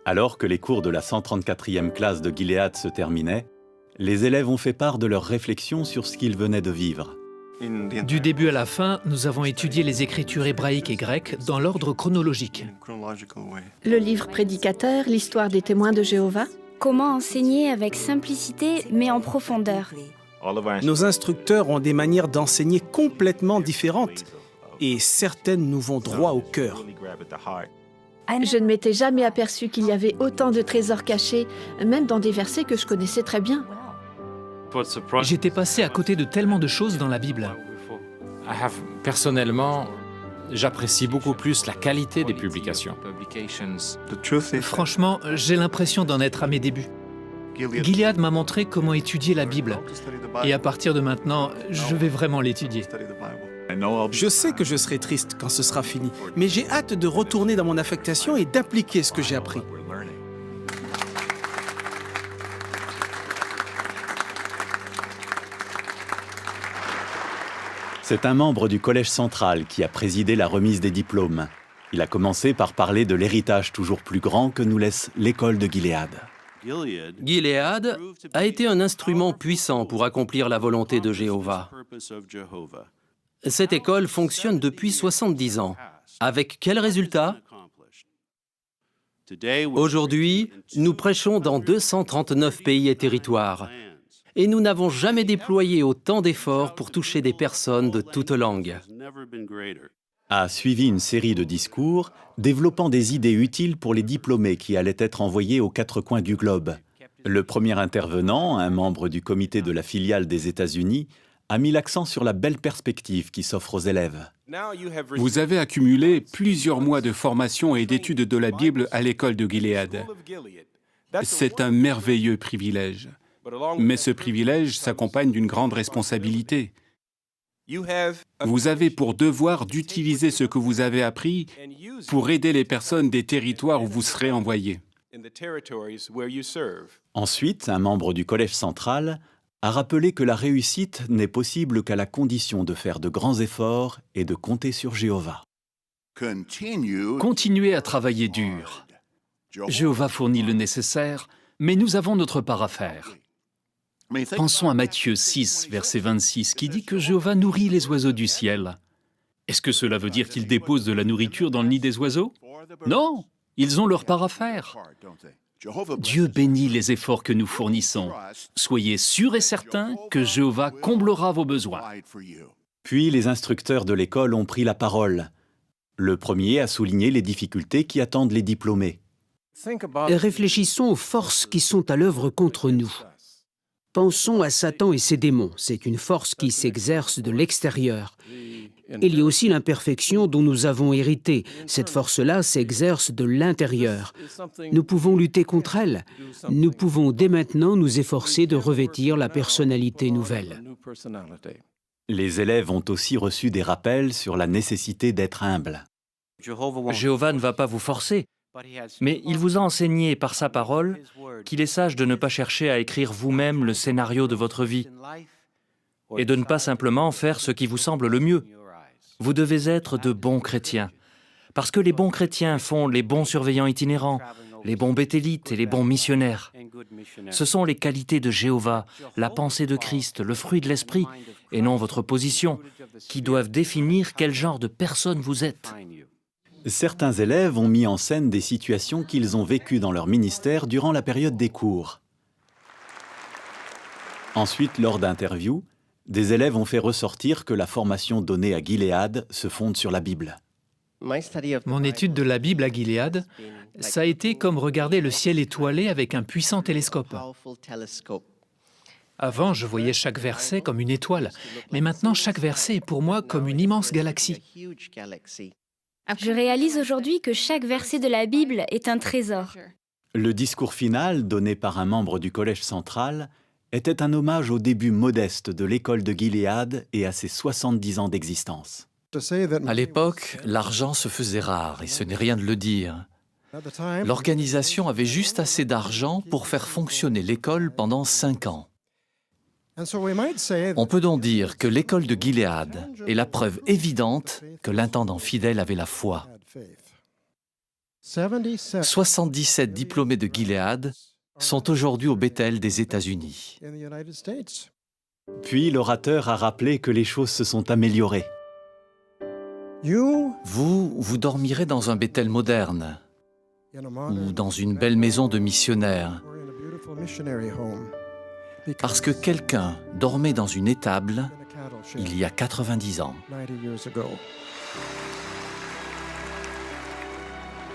Alors que les cours de la 134e classe de Gilead se terminaient, les élèves ont fait part de leurs réflexions sur ce qu'ils venaient de vivre. Du début à la fin, nous avons étudié les écritures hébraïques et grecques dans l'ordre chronologique. Le livre prédicateur, l'histoire des témoins de Jéhovah. Comment enseigner avec simplicité mais en profondeur. Nos instructeurs ont des manières d'enseigner complètement différentes et certaines nous vont droit au cœur. Je ne m'étais jamais aperçu qu'il y avait autant de trésors cachés, même dans des versets que je connaissais très bien. J'étais passé à côté de tellement de choses dans la Bible. Personnellement, j'apprécie beaucoup plus la qualité des publications. Franchement, j'ai l'impression d'en être à mes débuts. Gilead m'a montré comment étudier la Bible. Et à partir de maintenant, je vais vraiment l'étudier. Je sais que je serai triste quand ce sera fini, mais j'ai hâte de retourner dans mon affectation et d'appliquer ce que j'ai appris. C'est un membre du Collège central qui a présidé la remise des diplômes. Il a commencé par parler de l'héritage toujours plus grand que nous laisse l'école de Gilead. Gilead a été un instrument puissant pour accomplir la volonté de Jéhovah. Cette école fonctionne depuis 70 ans. Avec quel résultat? Aujourd'hui, nous prêchons dans 239 pays et territoires. Et nous n'avons jamais déployé autant d'efforts pour toucher des personnes de toutes langues. A suivi une série de discours développant des idées utiles pour les diplômés qui allaient être envoyés aux quatre coins du globe. Le premier intervenant, un membre du comité de la filiale des États-Unis, a mis l'accent sur la belle perspective qui s'offre aux élèves. Vous avez accumulé plusieurs mois de formation et d'études de la Bible à l'école de Gilead. C'est un merveilleux privilège. Mais ce privilège s'accompagne d'une grande responsabilité. Vous avez pour devoir d'utiliser ce que vous avez appris pour aider les personnes des territoires où vous serez envoyés. Ensuite, un membre du Collège central a rappelé que la réussite n'est possible qu'à la condition de faire de grands efforts et de compter sur Jéhovah. Continuez à travailler dur. Jéhovah fournit le nécessaire, mais nous avons notre part à faire. Pensons à Matthieu 6, verset 26, qui dit que Jéhovah nourrit les oiseaux du ciel. Est-ce que cela veut dire qu'il dépose de la nourriture dans le nid des oiseaux? Non, ils ont leur part à faire. Dieu bénit les efforts que nous fournissons. Soyez sûrs et certains que Jéhovah comblera vos besoins. Puis les instructeurs de l'école ont pris la parole. Le premier a souligné les difficultés qui attendent les diplômés. Réfléchissons aux forces qui sont à l'œuvre contre nous. Pensons à Satan et ses démons. C'est une force qui s'exerce de l'extérieur. Il y a aussi l'imperfection dont nous avons hérité. Cette force-là s'exerce de l'intérieur. Nous pouvons lutter contre elle. Nous pouvons dès maintenant nous efforcer de revêtir la personnalité nouvelle. Les élèves ont aussi reçu des rappels sur la nécessité d'être humble. Jéhovah ne va pas vous forcer, mais il vous a enseigné par sa parole qu'il est sage de ne pas chercher à écrire vous-même le scénario de votre vie et de ne pas simplement faire ce qui vous semble le mieux. Vous devez être de bons chrétiens, parce que les bons chrétiens font les bons surveillants itinérants, les bons béthélites et les bons missionnaires. Ce sont les qualités de Jéhovah, la pensée de Christ, le fruit de l'Esprit, et non votre position, qui doivent définir quel genre de personne vous êtes. Certains élèves ont mis en scène des situations qu'ils ont vécues dans leur ministère durant la période des cours. Ensuite, lors d'interviews, des élèves ont fait ressortir que la formation donnée à Gilead se fonde sur la Bible. Mon étude de la Bible à Gilead, ça a été comme regarder le ciel étoilé avec un puissant télescope. Avant, je voyais chaque verset comme une étoile, mais maintenant chaque verset est pour moi comme une immense galaxie. Je réalise aujourd'hui que chaque verset de la Bible est un trésor. Le discours final, donné par un membre du Collège central, était un hommage au début modeste de l'école de Gilead et à ses 70 ans d'existence. À l'époque, l'argent se faisait rare, et ce n'est rien de le dire. L'organisation avait juste assez d'argent pour faire fonctionner l'école pendant 5 ans. On peut donc dire que l'école de Gilead est la preuve évidente que l'intendant fidèle avait la foi. 77 diplômés de Gilead sont aujourd'hui au Bethel des États-Unis. Puis l'orateur a rappelé que les choses se sont améliorées. Vous dormirez dans un Bethel moderne ou dans une belle maison de missionnaires parce que quelqu'un dormait dans une étable il y a 90 ans.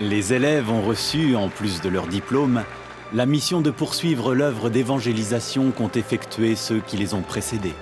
Les élèves ont reçu, en plus de leur diplôme, la mission de poursuivre l'œuvre d'évangélisation qu'ont effectuée ceux qui les ont précédés.